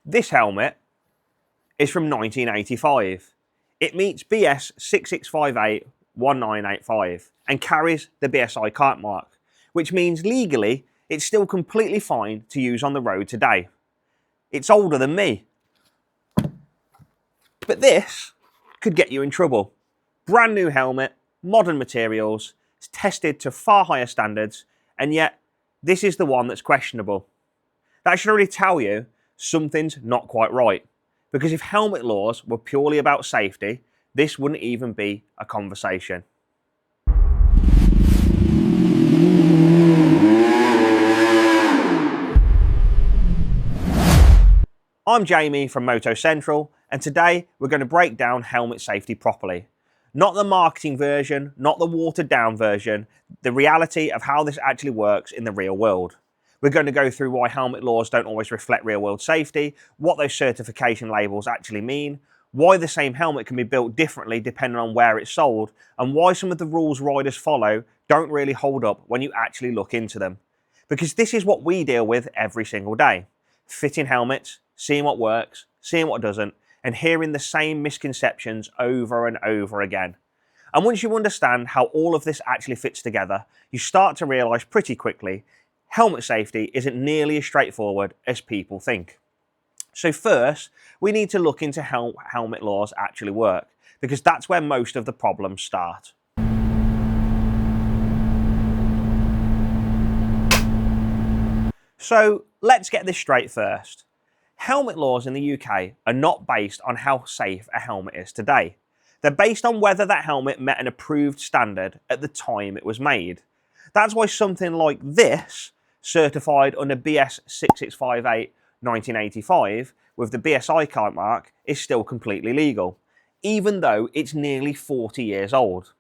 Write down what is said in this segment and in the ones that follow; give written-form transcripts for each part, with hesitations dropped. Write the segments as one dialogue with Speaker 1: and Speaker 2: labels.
Speaker 1: This helmet is from 1985. It meets BS 6658-1985 and carries the BSI cart mark, which means legally it's still completely fine to use on the road today. It's older than me. But this could get you in trouble. Brand new helmet, modern materials, it's tested to far higher standards, and yet this is the one that's questionable. That should already tell you something's not quite right. Because if helmet laws were purely about safety, this wouldn't even be a conversation. I'm Jamie from Moto Central, and today we're going to break down helmet safety properly. Not the marketing version, not the watered down version, the reality of how this actually works in the real world. We're going to go through why helmet laws don't always reflect real world safety, what those certification labels actually mean, why the same helmet can be built differently depending on where it's sold, and why some of the rules riders follow don't really hold up when you actually look into them. Because this is what we deal with every single day. Fitting helmets, seeing what works, seeing what doesn't, and hearing the same misconceptions over and over again. And once you understand how all of this actually fits together, you start to realise pretty quickly helmet safety isn't nearly as straightforward as people think. So first, we need to look into how helmet laws actually work, because that's where most of the problems start. So let's get this straight first. Helmet laws in the UK are not based on how safe a helmet is today. They're based on whether that helmet met an approved standard at the time it was made. That's why something like this, certified under BS 6658-1985 with the BSI cart mark, is still completely legal, even though it's nearly 40 years old.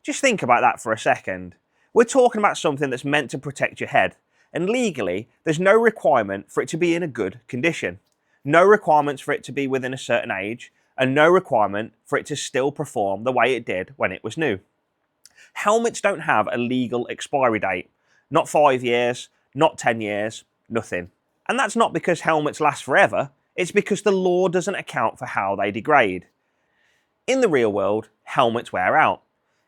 Speaker 1: Just think about that for a second. We're talking about something that's meant to protect your head, and legally there's no requirement for it to be in a good condition, no requirements for it to be within a certain age, and no requirement for it to still perform the way it did when it was new. Helmets don't have a legal expiry date, not 5 years, not 10 years, nothing. And that's not because helmets last forever, it's because the law doesn't account for how they degrade. In the real world, helmets wear out.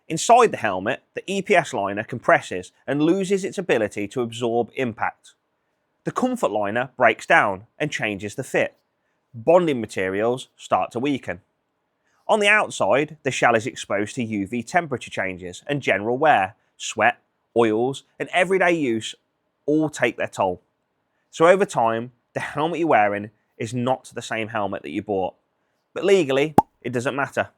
Speaker 1: Inside the helmet, the EPS liner compresses and loses its ability to absorb impact. The comfort liner breaks down and changes the fit. Bonding materials start to weaken. On the outside, the shell is exposed to UV temperature changes and general wear, sweat, oils, and everyday use all take their toll. So over time, the helmet you're wearing is not the same helmet that you bought. But legally, it doesn't matter.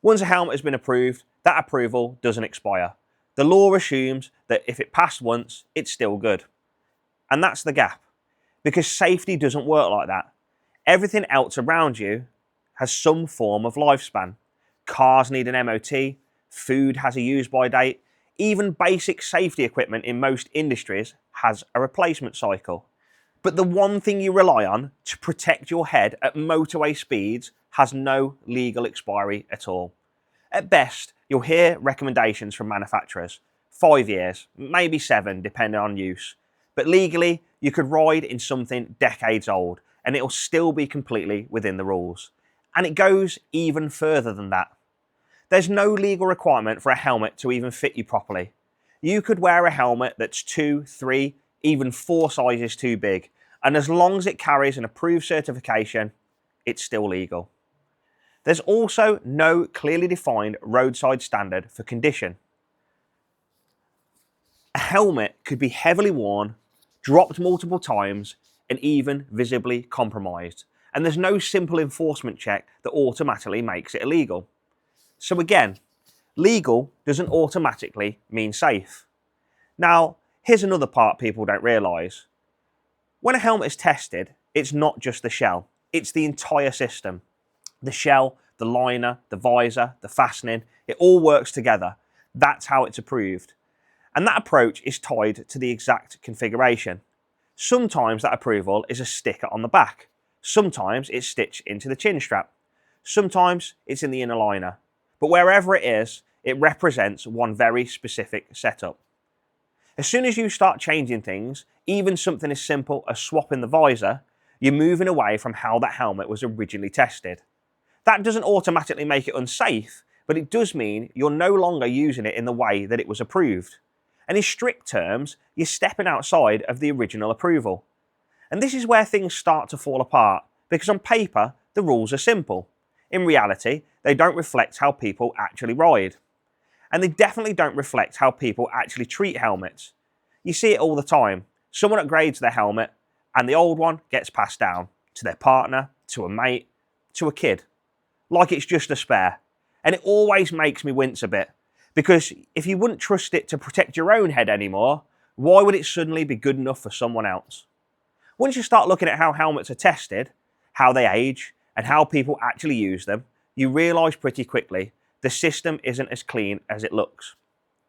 Speaker 1: Once a helmet has been approved, that approval doesn't expire. The law assumes that if it passed once, it's still good. And that's the gap. Because safety doesn't work like that. Everything else around you has some form of lifespan. Cars need an MOT, food has a use-by date, even basic safety equipment in most industries has a replacement cycle. But the one thing you rely on to protect your head at motorway speeds has no legal expiry at all. At best, you'll hear recommendations from manufacturers. 5 years, maybe 7, depending on use. But legally, you could ride in something decades old, and it'll still be completely within the rules. And it goes even further than that. There's no legal requirement for a helmet to even fit you properly. You could wear a helmet that's 2, 3, even 4 sizes too big, and as long as it carries an approved certification, it's still legal. There's also no clearly defined roadside standard for condition. A helmet could be heavily worn, dropped multiple times, and even visibly compromised, and there's no simple enforcement check that automatically makes it illegal. So again, legal doesn't automatically mean safe. Now, here's another part people don't realise. When a helmet is tested, it's not just the shell, it's the entire system. The shell, the liner, the visor, the fastening, it all works together. That's how it's approved. And that approach is tied to the exact configuration. Sometimes that approval is a sticker on the back. Sometimes it's stitched into the chin strap. Sometimes it's in the inner liner. But wherever it is, it represents one very specific setup. As soon as you start changing things, even something as simple as swapping the visor, You're moving away from how that helmet was originally tested. That doesn't automatically make it unsafe, but it does mean you're no longer using it in the way that it was approved. And in strict terms, you're stepping outside of the original approval. And this is where things start to fall apart, because on paper, the rules are simple. In reality, they don't reflect how people actually ride. And they definitely don't reflect how people actually treat helmets. You see it all the time. Someone upgrades their helmet, and the old one gets passed down to their partner, to a mate, to a kid. Like it's just a spare. And it always makes me wince a bit, because if you wouldn't trust it to protect your own head anymore, why would it suddenly be good enough for someone else? Once you start looking at how helmets are tested, how they age, and how people actually use them, you realise pretty quickly the system isn't as clean as it looks.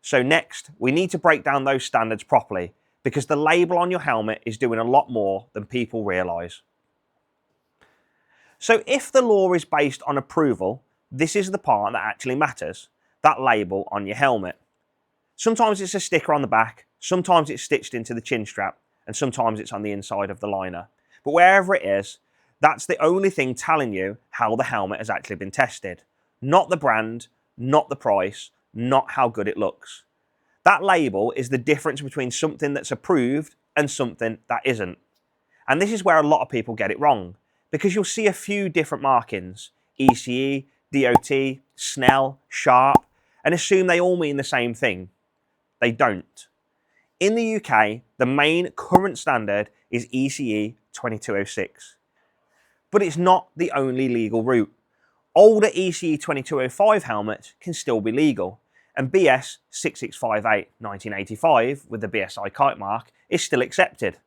Speaker 1: So next, we need to break down those standards properly, because the label on your helmet is doing a lot more than people realise. So if the law is based on approval, this is the part that actually matters, that label on your helmet. Sometimes it's a sticker on the back, sometimes it's stitched into the chin strap, and sometimes it's on the inside of the liner. But wherever it is, that's the only thing telling you how the helmet has actually been tested. Not the brand, not the price, not how good it looks. That label is the difference between something that's approved and something that isn't. And this is where a lot of people get it wrong, because you'll see a few different markings, ECE, DOT, Snell, Sharp, and assume they all mean the same thing. They don't. In the UK, the main current standard is ECE 2206. But it's not the only legal route. Older ECE 2205 helmets can still be legal, and BS 6658 1985 with the BSI kite mark is still accepted.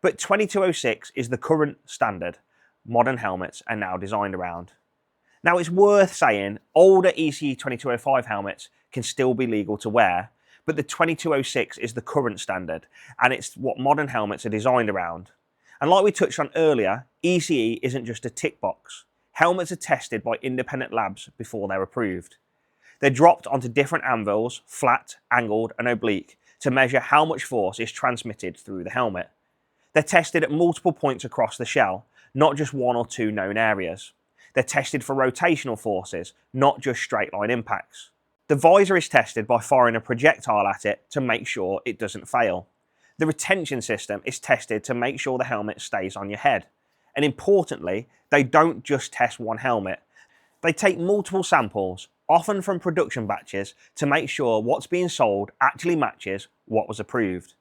Speaker 1: But 2206 is the current standard modern helmets are now designed around. Now it's worth saying older ECE 2205 helmets can still be legal to wear, but the 2206 is the current standard, and it's what modern helmets are designed around. And like we touched on earlier, ECE isn't just a tick box. Helmets are tested by independent labs before they're approved. They're dropped onto different anvils, flat, angled, and oblique, to measure how much force is transmitted through the helmet. They're tested at multiple points across the shell, not just one or two known areas. They're tested for rotational forces, not just straight line impacts. The visor is tested by firing a projectile at it to make sure it doesn't fail. The retention system is tested to make sure the helmet stays on your head. And importantly, they don't just test one helmet. They take multiple samples, often from production batches, to make sure what's being sold actually matches what was approved.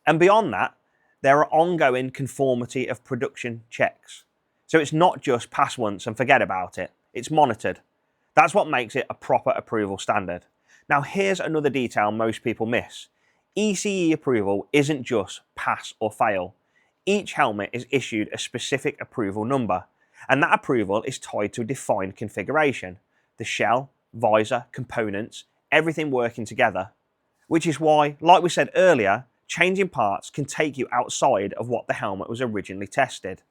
Speaker 1: And beyond that, there are ongoing conformity of production checks. So it's not just pass once and forget about it, it's monitored. That's what makes it a proper approval standard. Now here's another detail most people miss. ECE approval isn't just pass or fail. Each helmet is issued a specific approval number, and that approval is tied to a defined configuration. The shell, visor, components, everything working together. Which is why, like we said earlier, changing parts can take you outside of what the helmet was originally tested.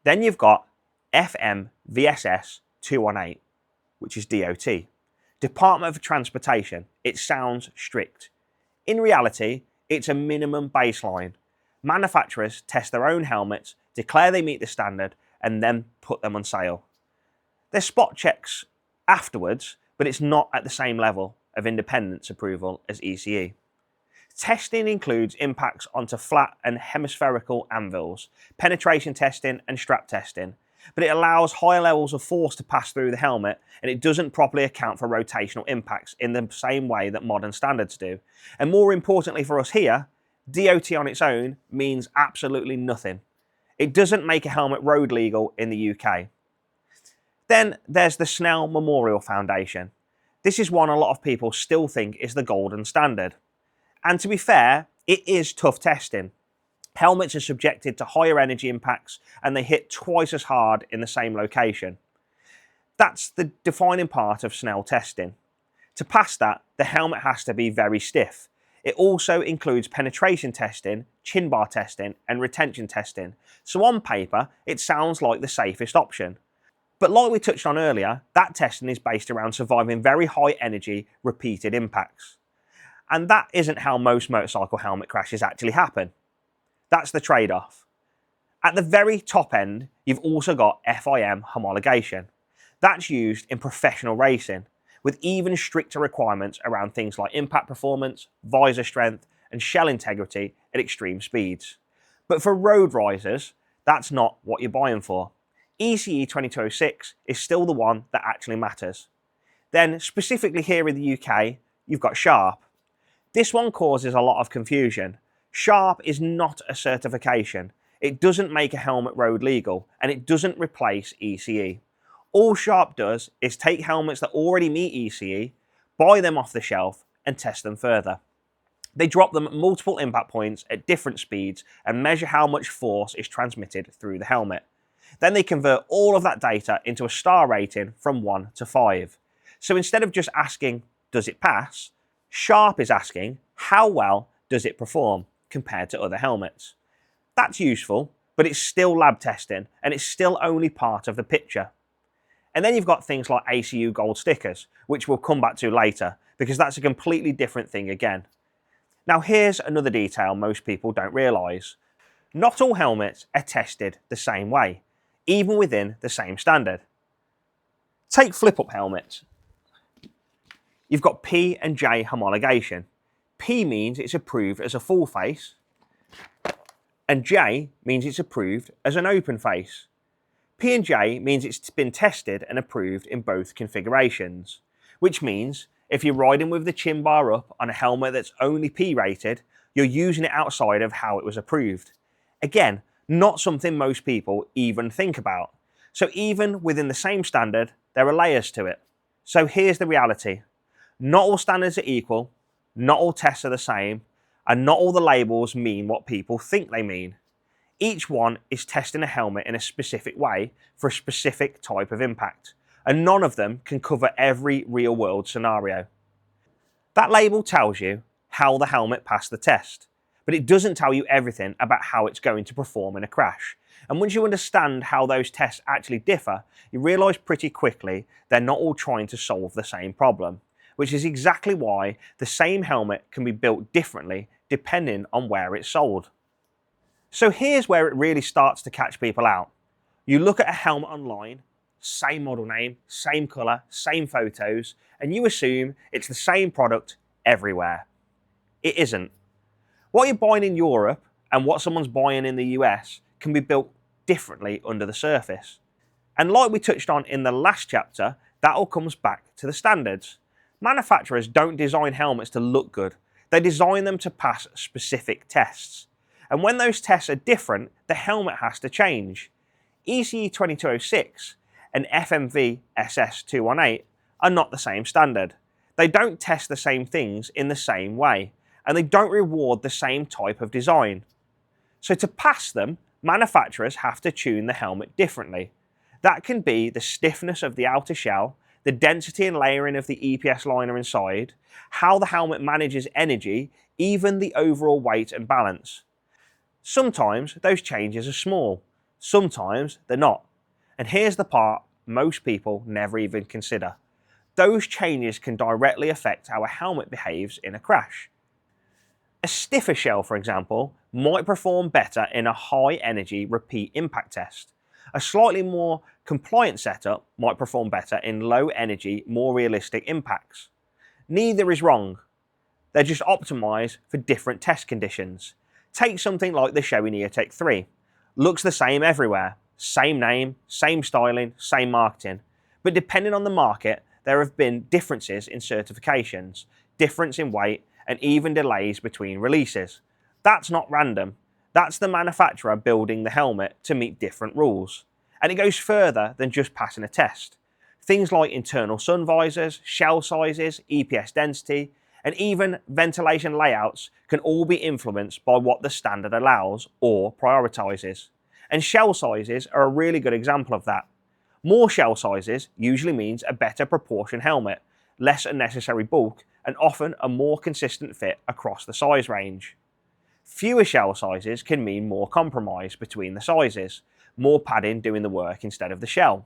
Speaker 1: Then you've got FMVSS 218, which is DOT. Department of Transportation. It sounds strict. In reality, it's a minimum baseline. Manufacturers test their own helmets, declare they meet the standard, and then put them on sale. There's spot checks afterwards, but it's not at the same level of independence approval as ECE. Testing includes impacts onto flat and hemispherical anvils, penetration testing and strap testing, but it allows higher levels of force to pass through the helmet, and it doesn't properly account for rotational impacts in the same way that modern standards do. And more importantly for us here, DOT on its own means absolutely nothing. It doesn't make a helmet road legal in the UK. Then there's the Snell Memorial Foundation. This is one a lot of people still think is the golden standard. And to be fair, it is tough testing. Helmets are subjected to higher energy impacts and they hit twice as hard in the same location. That's the defining part of Snell testing. To pass that, the helmet has to be very stiff. It also includes penetration testing, chin bar testing, and retention testing. So on paper, it sounds like the safest option. But like we touched on earlier, that testing is based around surviving very high energy, repeated impacts. And that isn't how most motorcycle helmet crashes actually happen. That's the trade-off. At the very top end, you've also got FIM homologation. That's used in professional racing, with even stricter requirements around things like impact performance, visor strength, and shell integrity at extreme speeds. But for road risers, that's not what you're buying for. ECE 2206 is still the one that actually matters. Then, specifically here in the UK, you've got Sharp. This one causes a lot of confusion. Sharp is not a certification. It doesn't make a helmet road legal, and it doesn't replace ECE. All Sharp does is take helmets that already meet ECE, buy them off the shelf, and test them further. They drop them at multiple impact points at different speeds and measure how much force is transmitted through the helmet. Then they convert all of that data into a star rating from 1 to 5. So instead of just asking, does it pass? Sharp is asking, how well does it perform compared to other helmets? That's useful, but it's still lab testing, and it's still only part of the picture. And then you've got things like ACU Gold stickers, which we'll come back to later, because that's a completely different thing again. Now here's another detail most people don't realise. Not all helmets are tested the same way, even within the same standard. Take flip-up helmets. You've got P and J homologation. P means it's approved as a full face, and J means it's approved as an open face. P and J means it's been tested and approved in both configurations, which means if you're riding with the chin bar up on a helmet that's only P rated, you're using it outside of how it was approved. Again, not something most people even think about. So even within the same standard, there are layers to it. So here's the reality. Not all standards are equal, not all tests are the same, and not all the labels mean what people think they mean. Each one is testing a helmet in a specific way for a specific type of impact, and none of them can cover every real-world scenario. That label tells you how the helmet passed the test, but it doesn't tell you everything about how it's going to perform in a crash. And once you understand how those tests actually differ, you realise pretty quickly they're not all trying to solve the same problem, which is exactly why the same helmet can be built differently depending on where it's sold. So here's where it really starts to catch people out. You look at a helmet online, same model name, same colour, same photos, and you assume it's the same product everywhere. It isn't. What you're buying in Europe and what someone's buying in the US can be built differently under the surface. And like we touched on in the last chapter, that all comes back to the standards. Manufacturers don't design helmets to look good. They design them to pass specific tests. And when those tests are different, the helmet has to change. ECE 2206 and FMVSS 218 are not the same standard. They don't test the same things in the same way, and they don't reward the same type of design. So to pass them, manufacturers have to tune the helmet differently. That can be the stiffness of the outer shell, the density and layering of the EPS liner inside, how the helmet manages energy, even the overall weight and balance. Sometimes those changes are small, sometimes they're not. And here's the part most people never even consider. Those changes can directly affect how a helmet behaves in a crash. A stiffer shell, for example, might perform better in a high energy repeat impact test. A slightly more compliant setup might perform better in low energy, more realistic impacts. Neither is wrong. They're just optimised for different test conditions. Take something like the Shoei Neotech 3. Looks the same everywhere. Same name, same styling, same marketing. But depending on the market, there have been differences in certifications, difference in weight, and even delays between releases. That's not random. That's the manufacturer building the helmet to meet different rules. And it goes further than just passing a test. Things like internal sun visors, shell sizes, EPS density, and even ventilation layouts can all be influenced by what the standard allows or prioritises. And shell sizes are a really good example of that. More shell sizes usually means a better proportion helmet, less unnecessary bulk, and often a more consistent fit across the size range. Fewer shell sizes can mean more compromise between the sizes, more padding doing the work instead of the shell.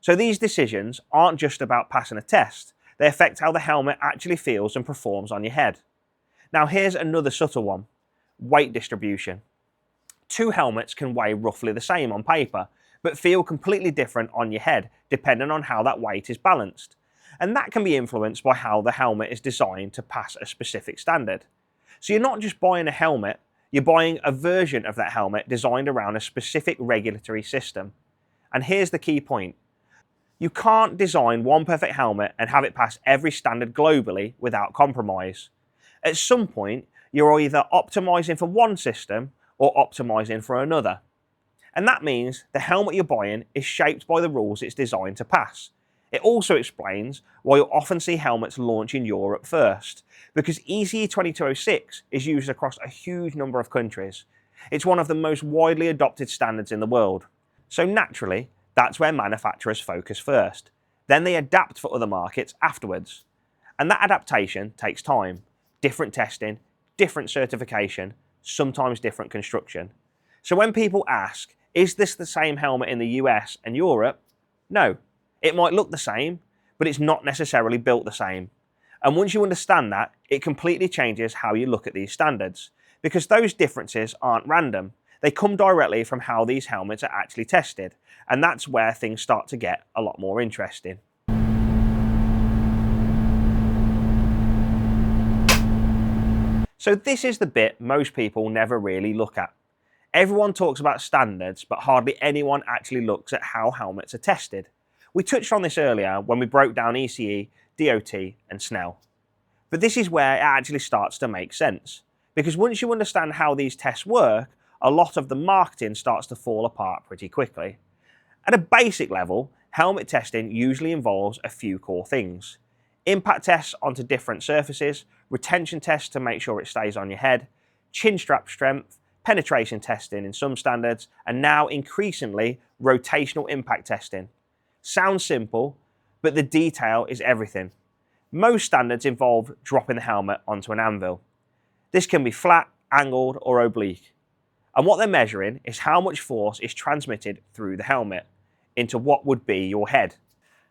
Speaker 1: So these decisions aren't just about passing a test, they affect how the helmet actually feels and performs on your head. Now here's another subtle one, weight distribution. Two helmets can weigh roughly the same on paper, but feel completely different on your head depending on how that weight is balanced. And that can be influenced by how the helmet is designed to pass a specific standard. So you're not just buying a helmet, you're buying a version of that helmet designed around a specific regulatory system. And here's the key point. You can't design one perfect helmet and have it pass every standard globally without compromise. At some point, you're either optimizing for one system or optimizing for another. And that means the helmet you're buying is shaped by the rules it's designed to pass. It also explains why you'll often see helmets launch in Europe first, because ECE 2206 is used across a huge number of countries. It's one of the most widely adopted standards in the world. So naturally, that's where manufacturers focus first. Then they adapt for other markets afterwards. And that adaptation takes time, different testing, different certification, sometimes different construction. So when people ask, is this the same helmet in the US and Europe? No. It might look the same, but it's not necessarily built the same. And once you understand that, it completely changes how you look at these standards, because those differences aren't random. They come directly from how these helmets are actually tested, and that's where things start to get a lot more interesting. So this is the bit most people never really look at. Everyone talks about standards, but hardly anyone actually looks at how helmets are tested. We touched on this earlier when we broke down ECE, DOT and Snell. But this is where it actually starts to make sense, because once you understand how these tests work, a lot of the marketing starts to fall apart pretty quickly. At a basic level, helmet testing usually involves a few core things. Impact tests onto different surfaces, retention tests to make sure it stays on your head, chin strap strength, penetration testing in some standards, and now increasingly rotational impact testing. Sounds simple, but the detail is everything. Most standards involve dropping the helmet onto an anvil. This can be flat, angled, or oblique. And what they're measuring is how much force is transmitted through the helmet into what would be your head.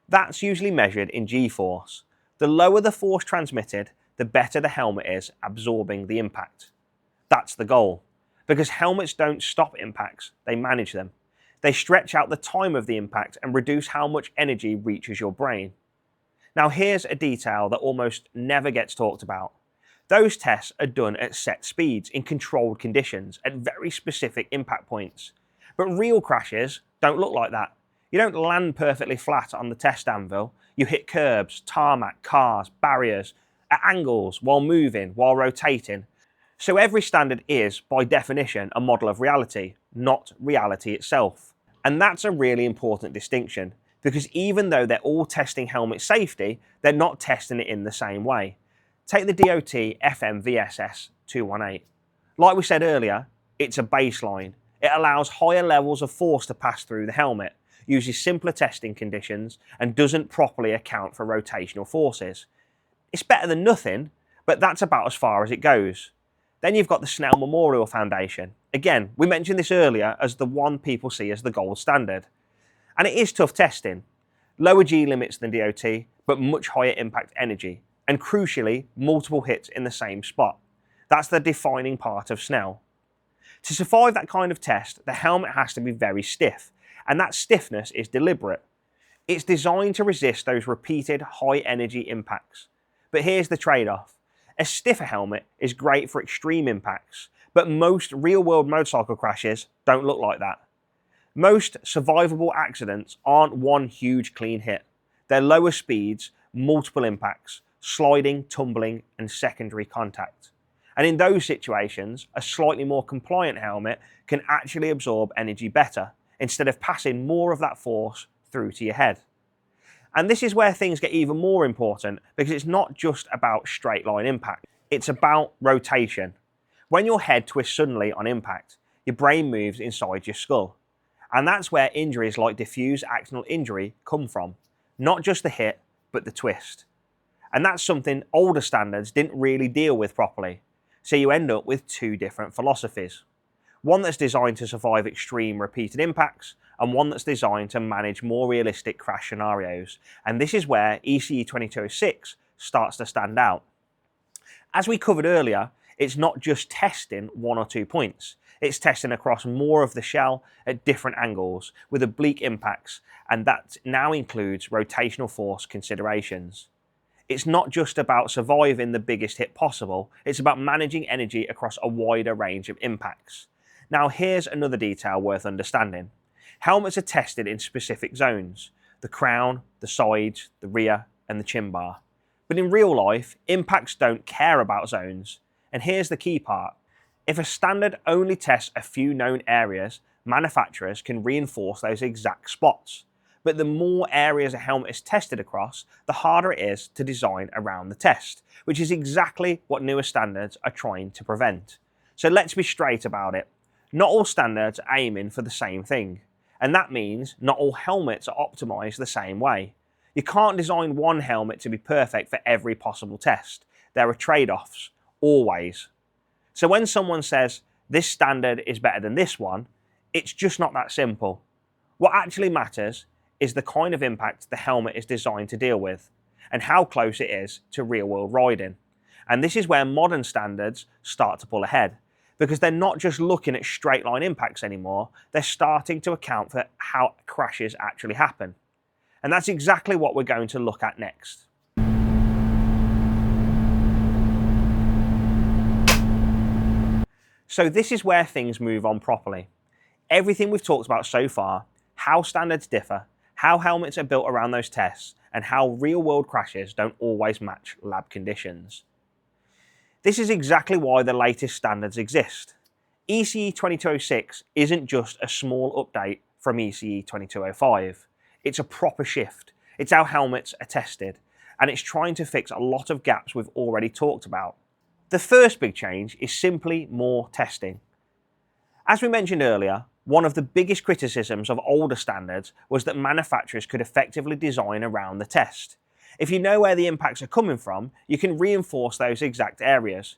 Speaker 1: That's usually measured in G-force. The lower the force transmitted, the better the helmet is absorbing the impact. That's the goal, because helmets don't stop impacts, they manage them. They stretch out the time of the impact and reduce how much energy reaches your brain. Now here's a detail that almost never gets talked about. Those tests are done at set speeds in controlled conditions at very specific impact points. But real crashes don't look like that. You don't land perfectly flat on the test anvil. You hit curbs, tarmac, cars, barriers, at angles, while moving, while rotating. So every standard is, by definition, a model of reality, not reality itself. And that's a really important distinction, because even though they're all testing helmet safety, they're not testing it in the same way. Take the DOT FMVSS 218. Like we said earlier, it's a baseline. It allows higher levels of force to pass through the helmet, uses simpler testing conditions, and doesn't properly account for rotational forces. It's better than nothing, but that's about as far as it goes. Then you've got the Snell Memorial Foundation. Again, we mentioned this earlier as the one people see as the gold standard. And it is tough testing. Lower G limits than DOT, but much higher impact energy. And crucially, multiple hits in the same spot. That's the defining part of Snell. To survive that kind of test, the helmet has to be very stiff, and that stiffness is deliberate. It's designed to resist those repeated high energy impacts. But here's the trade-off. A stiffer helmet is great for extreme impacts, but most real-world motorcycle crashes don't look like that. Most survivable accidents aren't one huge clean hit. They're lower speeds, multiple impacts, sliding, tumbling, and secondary contact. And in those situations, a slightly more compliant helmet can actually absorb energy better, instead of passing more of that force through to your head. And this is where things get even more important, because it's not just about straight line impact, it's about rotation. When your head twists suddenly on impact, your brain moves inside your skull. And that's where injuries like diffuse axonal injury come from. Not just the hit, but the twist. And that's something older standards didn't really deal with properly. So you end up with two different philosophies. One that's designed to survive extreme repeated impacts, and one that's designed to manage more realistic crash scenarios. And this is where ECE 2206 starts to stand out. As we covered earlier, it's not just testing one or 2 points. It's testing across more of the shell at different angles with oblique impacts, and that now includes rotational force considerations. It's not just about surviving the biggest hit possible, it's about managing energy across a wider range of impacts. Now here's another detail worth understanding. Helmets are tested in specific zones: the crown, the sides, the rear, and the chin bar. But in real life, impacts don't care about zones. And here's the key part. If a standard only tests a few known areas, manufacturers can reinforce those exact spots. But the more areas a helmet is tested across, the harder it is to design around the test, which is exactly what newer standards are trying to prevent. So let's be straight about it. Not all standards are aiming for the same thing. And that means not all helmets are optimized the same way. You can't design one helmet to be perfect for every possible test. There are trade-offs, always. So when someone says, this standard is better than this one, it's just not that simple. What actually matters is the kind of impact the helmet is designed to deal with, and how close it is to real-world riding. And this is where modern standards start to pull ahead, because they're not just looking at straight-line impacts anymore, they're starting to account for how crashes actually happen. And that's exactly what we're going to look at next. So this is where things move on properly. Everything we've talked about so far, how standards differ, how helmets are built around those tests, and how real-world crashes don't always match lab conditions. This is exactly why the latest standards exist. ECE 2206 isn't just a small update from ECE 2205. It's a proper shift. It's how helmets are tested, and it's trying to fix a lot of gaps we've already talked about. The first big change is simply more testing. As we mentioned earlier, one of the biggest criticisms of older standards was that manufacturers could effectively design around the test. If you know where the impacts are coming from, you can reinforce those exact areas.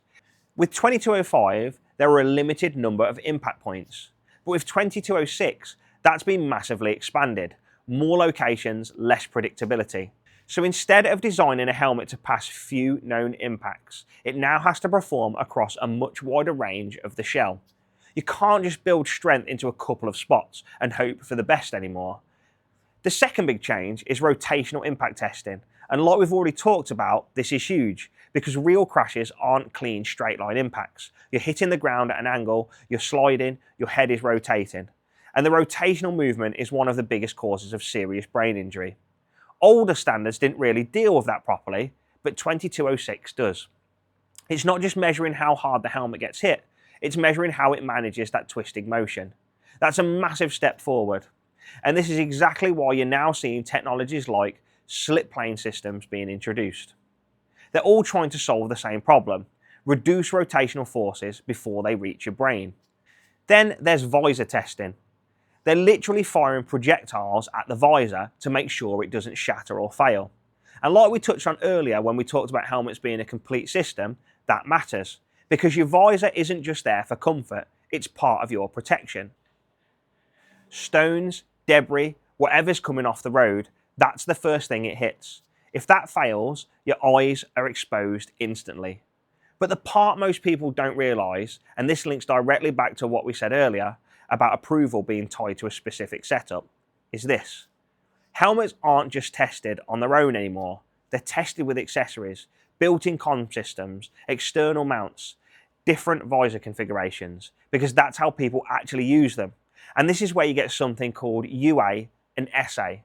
Speaker 1: With 2205, there were a limited number of impact points, but with 2206, that's been massively expanded. More locations, less predictability. So instead of designing a helmet to pass few known impacts, it now has to perform across a much wider range of the shell. You can't just build strength into a couple of spots and hope for the best anymore. The second big change is rotational impact testing, and like we've already talked about, this is huge because real crashes aren't clean straight line impacts. You're hitting the ground at an angle, you're sliding, your head is rotating. And the rotational movement is one of the biggest causes of serious brain injury. Older standards didn't really deal with that properly, but 2206 does. It's not just measuring how hard the helmet gets hit, it's measuring how it manages that twisting motion. That's a massive step forward. And this is exactly why you're now seeing technologies like slip plane systems being introduced. They're all trying to solve the same problem: reduce rotational forces before they reach your brain. Then there's visor testing. They're literally firing projectiles at the visor to make sure it doesn't shatter or fail. And like we touched on earlier when we talked about helmets being a complete system, that matters, because your visor isn't just there for comfort, it's part of your protection. Stones, debris, whatever's coming off the road, that's the first thing it hits. If that fails, your eyes are exposed instantly. But the part most people don't realise, and this links directly back to what we said earlier about approval being tied to a specific setup, is this. Helmets aren't just tested on their own anymore. They're tested with accessories, built-in comm systems, external mounts, different visor configurations, because that's how people actually use them. And this is where you get something called UA and SA.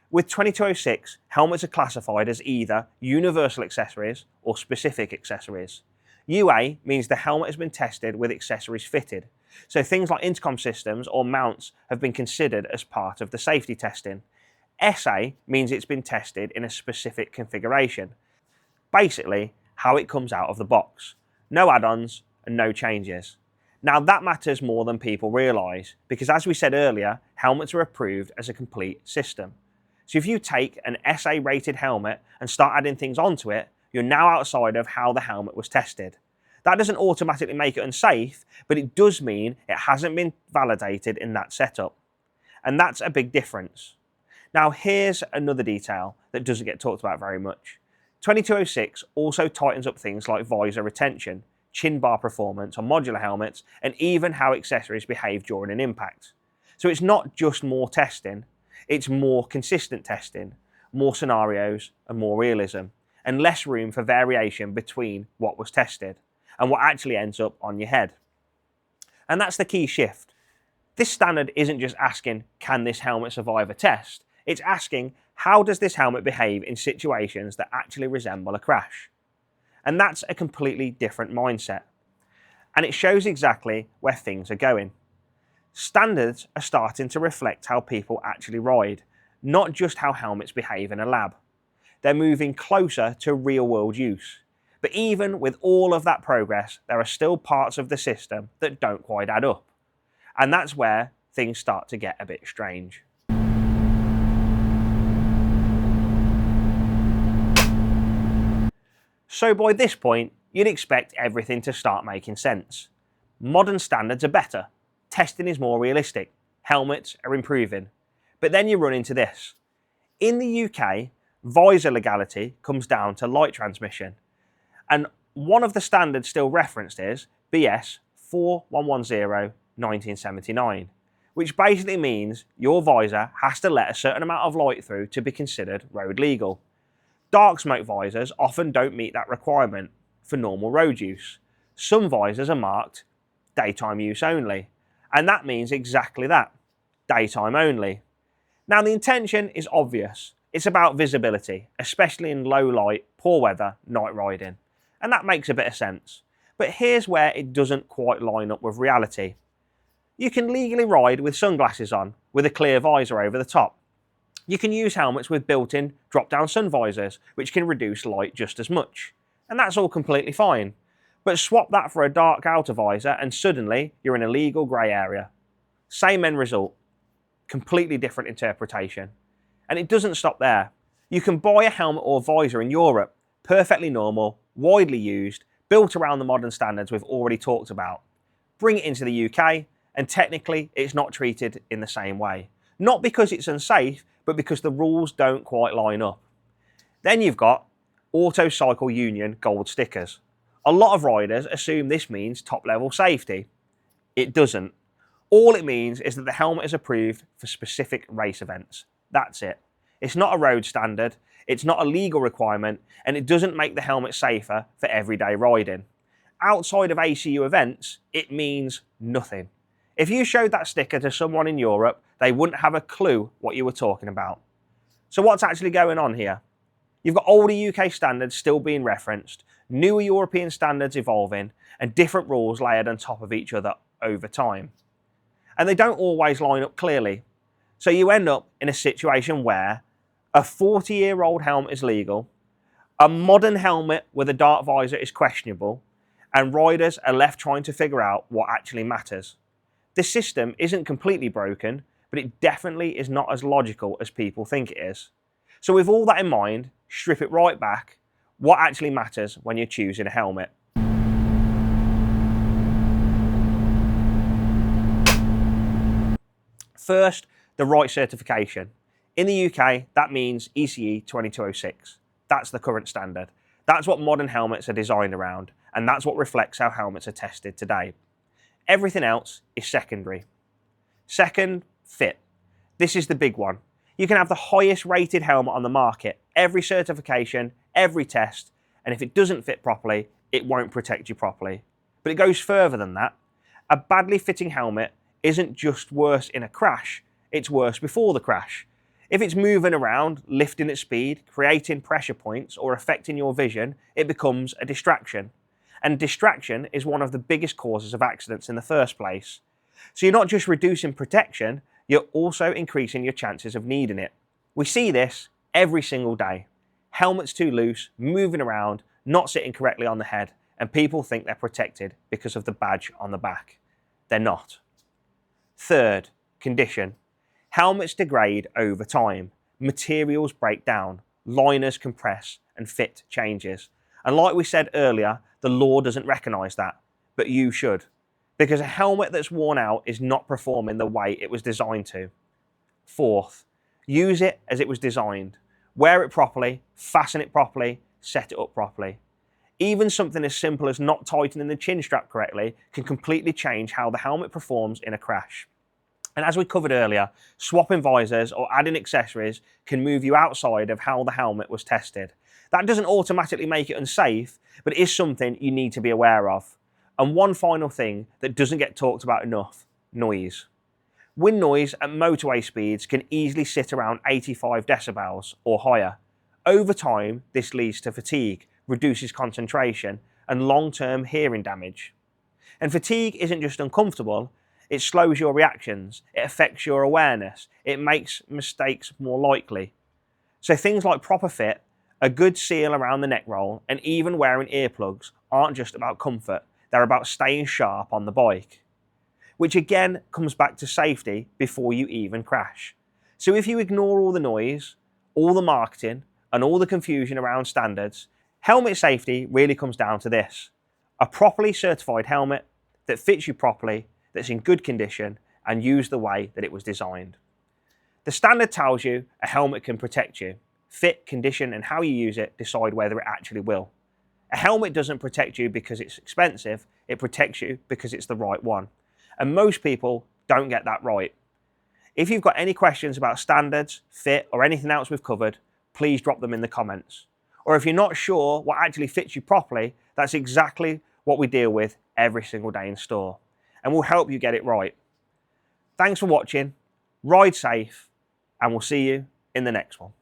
Speaker 1: With 2206, helmets are classified as either universal accessories or specific accessories. UA means the helmet has been tested with accessories fitted, so things like intercom systems or mounts have been considered as part of the safety testing. SA means it's been tested in a specific configuration, basically how it comes out of the box. No add-ons and no changes. Now that matters more than people realise, because as we said earlier, helmets are approved as a complete system. So if you take an SA rated helmet and start adding things onto it, you're now outside of how the helmet was tested. That doesn't automatically make it unsafe, but it does mean it hasn't been validated in that setup. And that's a big difference. Now here's another detail that doesn't get talked about very much. 2206 also tightens up things like visor retention, chin bar performance on modular helmets, and even how accessories behave during an impact. So it's not just more testing, it's more consistent testing, more scenarios and more realism, and less room for variation between what was tested and what actually ends up on your head. And that's the key shift. This standard isn't just asking, can this helmet survive a test? It's asking, how does this helmet behave in situations that actually resemble a crash? And that's a completely different mindset. And it shows exactly where things are going. Standards are starting to reflect how people actually ride, not just how helmets behave in a lab. They're moving closer to real-world use. But even with all of that progress, there are still parts of the system that don't quite add up. And that's where things start to get a bit strange. So by this point, you'd expect everything to start making sense. Modern standards are better, testing is more realistic, helmets are improving. But then you run into this. In the UK, visor legality comes down to light transmission. And one of the standards still referenced is BS 4110/1979, which basically means your visor has to let a certain amount of light through to be considered road legal. Dark smoke visors often don't meet that requirement for normal road use. Some visors are marked daytime use only, and that means exactly that, daytime only. Now the intention is obvious. It's about visibility, especially in low light, poor weather, night riding. And that makes a bit of sense. But here's where it doesn't quite line up with reality. You can legally ride with sunglasses on, with a clear visor over the top. You can use helmets with built-in drop-down sun visors, which can reduce light just as much. And that's all completely fine. But swap that for a dark outer visor and suddenly you're in a legal grey area. Same end result, completely different interpretation. And it doesn't stop there. You can buy a helmet or visor in Europe, perfectly normal, widely used, built around the modern standards we've already talked about. Bring it into the UK, and technically it's not treated in the same way. Not because it's unsafe, but because the rules don't quite line up. Then you've got Auto Cycle Union gold stickers. A lot of riders assume this means top-level safety. It doesn't. All it means is that the helmet is approved for specific race events. That's it. It's not a road standard, it's not a legal requirement, and it doesn't make the helmet safer for everyday riding. Outside of ACU events, it means nothing. If you showed that sticker to someone in Europe, they wouldn't have a clue what you were talking about. So what's actually going on here? You've got older UK standards still being referenced, newer European standards evolving, and different rules layered on top of each other over time. And they don't always line up clearly. So you end up in a situation where a 40-year-old helmet is legal, a modern helmet with a dark visor is questionable, and riders are left trying to figure out what actually matters. The system isn't completely broken, but it definitely is not as logical as people think it is. So with all that in mind, strip it right back. What actually matters when you're choosing a helmet? First, the right certification. In the UK, that means ECE 2206. That's the current standard. That's what modern helmets are designed around, and that's what reflects how helmets are tested today. Everything else is secondary. Second, fit. This is the big one. You can have the highest rated helmet on the market, every certification, every test, and if it doesn't fit properly, it won't protect you properly. But it goes further than that. A badly fitting helmet isn't just worse in a crash, it's worse before the crash. If it's moving around, lifting at speed, creating pressure points, or affecting your vision, it becomes a distraction. And distraction is one of the biggest causes of accidents in the first place. So you're not just reducing protection, you're also increasing your chances of needing it. We see this every single day. Helmets too loose, moving around, not sitting correctly on the head, and people think they're protected because of the badge on the back. They're not. Third, condition. Helmets degrade over time. Materials break down, liners compress, and fit changes. And like we said earlier, the law doesn't recognise that, but you should. Because a helmet that's worn out is not performing the way it was designed to. Fourth, use it as it was designed. Wear it properly, fasten it properly, set it up properly. Even something as simple as not tightening the chin strap correctly can completely change how the helmet performs in a crash. And as we covered earlier, swapping visors or adding accessories can move you outside of how the helmet was tested. That doesn't automatically make it unsafe, but it is something you need to be aware of. And one final thing that doesn't get talked about enough: noise. Wind noise at motorway speeds can easily sit around 85 decibels or higher. Over time, this leads to fatigue, reduces concentration, and long-term hearing damage. And fatigue isn't just uncomfortable, it slows your reactions, it affects your awareness, it makes mistakes more likely. So things like proper fit, a good seal around the neck roll, and even wearing earplugs aren't just about comfort, they're about staying sharp on the bike. Which again comes back to safety before you even crash. So if you ignore all the noise, all the marketing, and all the confusion around standards, helmet safety really comes down to this: a properly certified helmet that fits you properly, that's in good condition, and used the way that it was designed. The standard tells you a helmet can protect you. Fit, condition, and how you use it decide whether it actually will. A helmet doesn't protect you because it's expensive, it protects you because it's the right one. And most people don't get that right. If you've got any questions about standards, fit, or anything else we've covered, please drop them in the comments. Or if you're not sure what actually fits you properly, that's exactly what we deal with every single day in store. And we'll help you get it right. Thanks for watching, ride safe, and we'll see you in the next one.